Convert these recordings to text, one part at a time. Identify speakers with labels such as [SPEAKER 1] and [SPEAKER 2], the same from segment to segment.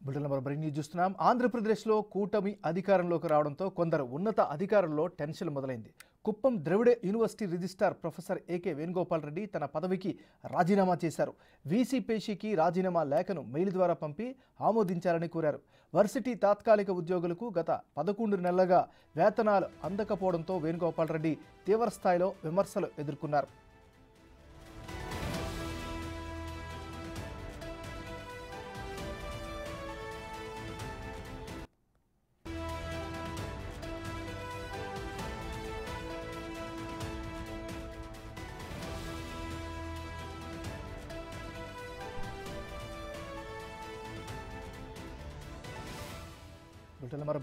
[SPEAKER 1] Bulletin number breaking news చూస్తున్నాం. ఆంధ్రప్రదేశ్లో కూటమి అధికారంలోకి రావడంతో కొందరు ఉన్నత అధికారుల్లో టెన్షన్ మొదలైంది. Kuppam Dravida university registrar professor A K Venugopal Reddy తన పదవికి రాజీనామా చేశారు. వీసీ పేషీకి రాజీనామా లేఖను మెయిల్ ద్వారా పంపి ఆమోదించాలని కోరారు. వర్సిటీ తాత్కాలిక ఉద్యోగులకు గత 11 నెలలుగా వేతనాలు అందకపోవడంతో వేణుగోపాల్ రెడ్డి తీవ్రస్థాయిలో విమర్శలు ఎదుర్కొన్నారు.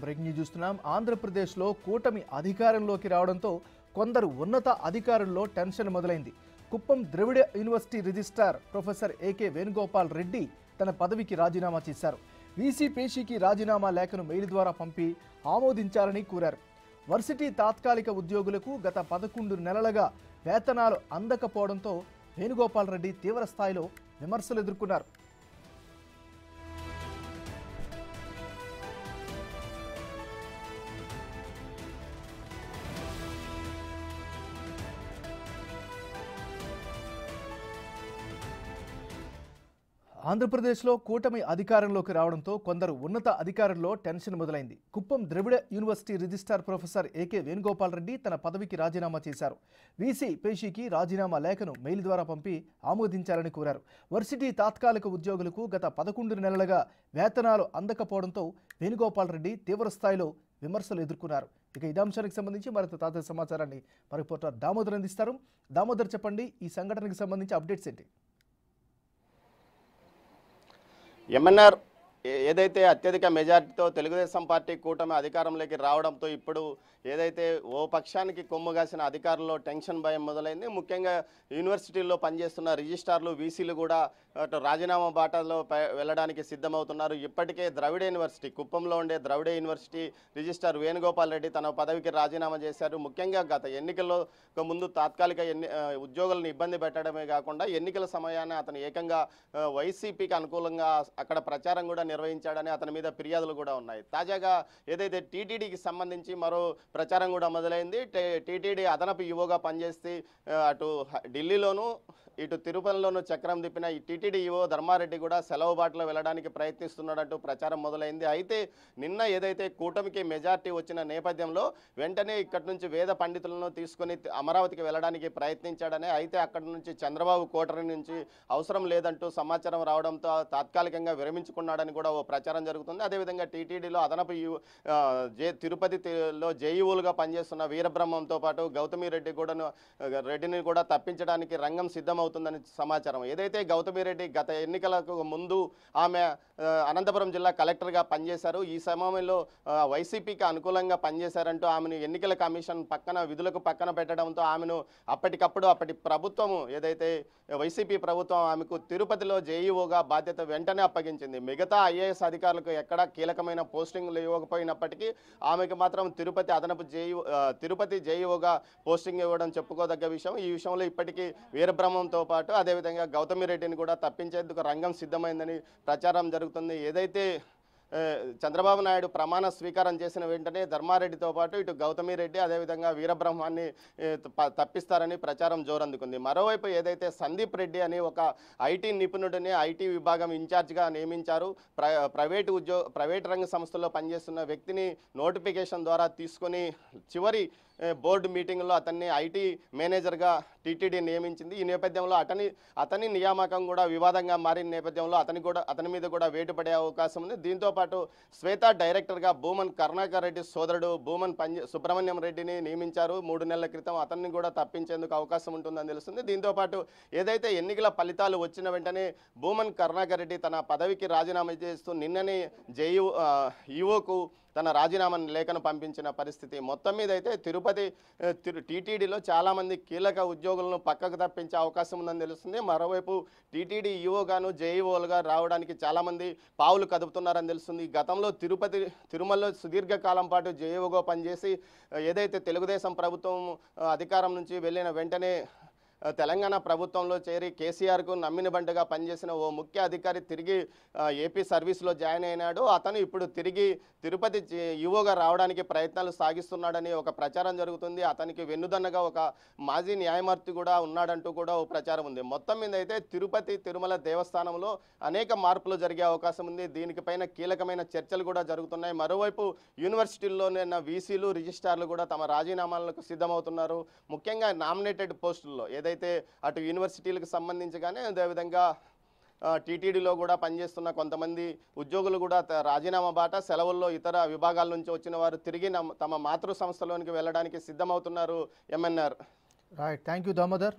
[SPEAKER 1] బ్రేకింగ్ న్యూస్ చూస్తున్నాం. ఆంధ్రప్రదేశ్లో కూటమి అధికారంలోకి రావడంతో కొందరు ఉన్నత అధికారుల్లో టెన్షన్ మొదలైంది. Kuppam Dravida university registrar professor A K Venugopal Reddy తన పదవికి రాజీనామా చేశారు. వీసీ పేషీకి రాజీనామా లేఖను మెయిల్ ద్వారా పంపి ఆమోదించాలని కోరారు. వర్సిటీ తాత్కాలిక ఉద్యోగులకు గత 11 నెలలుగా వేతనాలు అందకపోవడంతో వేణుగోపాల్ రెడ్డి తీవ్ర స్థాయిలో విమర్శలు ఎదుర్కొన్నారు. ఆంధ్రప్రదేశ్లో కూటమి అధికారంలోకి రావడంతో కొందరు ఉన్నత అధికారుల్లో టెన్షన్ మొదలైంది. Kuppam Dravida university registrar professor A K Venugopal Reddy తన పదవికి రాజీనామా చేశారు. వీసీ పేషీకి రాజీనామా లేఖను మెయిల్ ద్వారా పంపి ఆమోదించాలని కోరారు. వర్సిటీ తాత్కాలిక ఉద్యోగులకు గత 11 నెలలుగా వేతనాలు అందకపోవడంతో వేణుగోపాల్ రెడ్డి తీవ్రస్థాయిలో విమర్శలు ఎదుర్కొన్నారు. ఇక ఇదే అంశానికి సంబంధించి మరింత తాజా సమాచారాన్ని మా రిపోర్టర్ దామోదర్ అందిస్తారు. దామోదర్, చెప్పండి, ఈ సంఘటనకు సంబంధించి అప్డేట్స్ ఏంటి?
[SPEAKER 2] ఎంఎన్ఆర్ ఏదైతే అత్యధిక మెజార్టీతో తెలుగుదేశం పార్టీ కూటమి అధికారంలోకి రావడంతో ఇప్పుడు ఏదైతే ఓ పక్షానికి కొమ్ముగాసిన అధికారుల్లో టెన్షన్ భయం మొదలైంది. ముఖ్యంగా యూనివర్సిటీల్లో పనిచేస్తున్న రిజిస్ట్రార్లు, వీసీలు కూడా అటు రాజీనామా బాటలో వెళ్ళడానికి సిద్ధమవుతున్నారు. ఇప్పటికే ద్రవిడ యూనివర్సిటీ, కుప్పంలో ఉండే ద్రవిడ యూనివర్సిటీ రిజిస్ట్రార్ వేణుగోపాల్ రెడ్డి తన పదవికి రాజీనామా చేశారు. ముఖ్యంగా గత ఎన్నికల్లో ముందు తాత్కాలిక ఉద్యోగులను ఇబ్బంది పెట్టడమే కాకుండా ఎన్నికల సమయాన్ని అతను ఏకంగా వైసీపీకి అనుకూలంగా అక్కడ ప్రచారం కూడా నిర్వహించాడని అతని మీద ఫిర్యాదులు కూడా ఉన్నాయి. తాజాగా ఏదైతే టీటీడీకి సంబంధించి మరో ప్రచారం కూడా మొదలైంది. టీటీడీ అదనపు ఈవోగా పనిచేసి అటు ఢిల్లీలోనూ ఇటు తిరుపతిలోనూ చక్రం తిప్పిన ఈ టీటీడీ ఈవో ధర్మారెడ్డి కూడా సెలవు బాటలో వెళ్ళడానికి ప్రయత్నిస్తున్నాడంటూ ప్రచారం మొదలైంది. అయితే నిన్న ఏదైతే కూటమికి మెజార్టీ వచ్చిన నేపథ్యంలో వెంటనే ఇక్కడి నుంచి వేద పండితులను తీసుకొని అమరావతికి వెళ్ళడానికి ప్రయత్నించాడని, అయితే అక్కడి నుంచి చంద్రబాబు కోటరీ నుంచి అవసరం లేదంటూ సమాచారం రావడంతో తాత్కాలికంగా విరమించుకున్నాడని కూడా ఓ ప్రచారం జరుగుతుంది. అదేవిధంగా టీటీడీలో అదనపు తిరుపతిలో జేఈఓలుగా పనిచేస్తున్న వీరబ్రహ్మంతో పాటు గౌతమి రెడ్డిని కూడా తప్పించడానికి రంగం సిద్ధమవుతుందని సమాచారం. ఏదైతే గౌతమి రెడ్డి గత ఎన్నికలకు ముందు ఆమె అనంతపురం జిల్లా కలెక్టర్గా పనిచేశారు. ఈ సమయంలో వైసీపీకి అనుకూలంగా పనిచేశారంటూ ఆమెను ఎన్నికల కమిషన్ విధులకు పక్కన పెట్టడంతో ఆమెను అప్పటి ప్రభుత్వము ఏదైతే వైసీపీ ప్రభుత్వం ఆమెకు తిరుపతిలో జేఈఓగా బాధ్యత వెంటనే అప్పగించింది. మిగతా ఐఏఎస్ అధికారులకు ఎక్కడా కీలకమైన పోస్టింగ్లు ఇవ్వకపోయినప్పటికీ ఆమెకు మాత్రం తిరుపతి జేఈఓగా పోస్టింగ్ ఇవ్వడం చెప్పుకోదగ్గ విషయం. ఈ విషయంలో ఇప్పటికీ వీరబ్రహ్మంతో పాటు అదేవిధంగా గౌతమి రెడ్డిని కూడా తప్పించేందుకు రంగం సిద్ధమైందని ప్రచారం జరుగుతుంది. ఏదైతే చంద్రబాబు నాయుడు ప్రమాణ స్వీకారం చేసిన వెంటనే ధర్మారెడ్డితో పాటు ఇటు గౌతమి రెడ్డి అదేవిధంగా వీరబ్రహ్మాన్ని తప్పిస్తారని ప్రచారం జోరందుకుంది. మరోవైపు ఏదైతే సందీప్ రెడ్డి అని ఒక ఐటీ నిపుణుడిని ఐటీ విభాగం ఇన్ఛార్జ్గా నియమించారు. ప్రైవేట్ రంగ సంస్థల్లో పనిచేస్తున్న వ్యక్తిని నోటిఫికేషన్ ద్వారా తీసుకొని చివరి బోర్డు మీటింగ్లో అతన్ని ఐటీ మేనేజర్గా టీటీడీ నియమించింది. ఈ నేపథ్యంలో అతని నియామకం కూడా వివాదంగా మారిన నేపథ్యంలో అతని మీద కూడా వేటు పడే అవకాశం ఉంది. దీంతోపాటు శ్వేత డైరెక్టర్గా భూమన్ కరుణాకర్ రెడ్డి సోదరుడు భూమన్ సుబ్రహ్మణ్యం రెడ్డిని నియమించారు. 3 నెలల క్రితం అతన్ని కూడా తప్పించేందుకు అవకాశం ఉంటుందని తెలుస్తుంది. దీంతోపాటు ఏదైతే ఎన్నికల ఫలితాలు వచ్చిన వెంటనే భూమన్ కరుణాకర్ రెడ్డి తన పదవికి రాజీనామా చేస్తూ నిన్ననే ఈవోకు తన రాజీనామా లేఖను పంపించిన పరిస్థితి. మొత్తం మీద అయితే టీటీడీలో చాలామంది కీలక ఉద్యోగులను పక్కకు తప్పించే అవకాశం ఉందని తెలుస్తుంది. మరోవైపు టీటీడీ ఈవోగాను జేఈఓలుగా రావడానికి చాలామంది పావులు కదుపుతున్నారని తెలుస్తుంది. గతంలో తిరుమలలో సుదీర్ఘకాలం పాటు జేఈఓగా పనిచేసి ఏదైతే తెలుగుదేశం ప్రభుత్వం అధికారం నుంచి వెళ్ళిన వెంటనే తెలంగాణ ప్రభుత్వంలో చేరి కేసీఆర్కు నమ్మిన బంటుగా పనిచేసిన ఓ ముఖ్య అధికారి తిరిగి ఏపీ సర్వీస్లో జాయిన్ అయినాడు. అతను ఇప్పుడు తిరిగి తిరుపతి ఈవోగా రావడానికి ప్రయత్నాలు సాగిస్తున్నాడని ఒక ప్రచారం జరుగుతుంది. అతనికి వెన్నుదన్నగా ఒక మాజీ న్యాయమూర్తి కూడా ఉన్నాడంటూ కూడా ఓ ప్రచారం ఉంది. మొత్తం మీద అయితే తిరుపతి తిరుమల దేవస్థానంలో అనేక మార్పులు జరిగే అవకాశం ఉంది. దీనిపైన కీలకమైన చర్చలు కూడా జరుగుతున్నాయి. మరోవైపు యూనివర్సిటీల్లోనే వీసీలు రిజిస్ట్రార్లు కూడా తమ రాజీనామాలకు సిద్ధమవుతున్నారు. ముఖ్యంగా నామినేటెడ్ పోస్టుల్లో ఏదైతే అటు యూనివర్సిటీలకు సంబంధించి కానీ అదేవిధంగా టీటీడీలో కూడా పనిచేస్తున్న కొంతమంది ఉద్యోగులు కూడా రాజీనామా బాట సెలవుల్లో ఇతర విభాగాల నుంచి వచ్చిన వారు తిరిగి తమ మాతృ సంస్థలోనికి వెళ్ళడానికి సిద్ధమవుతున్నారు. MNR.
[SPEAKER 1] Right, thank you Damodar.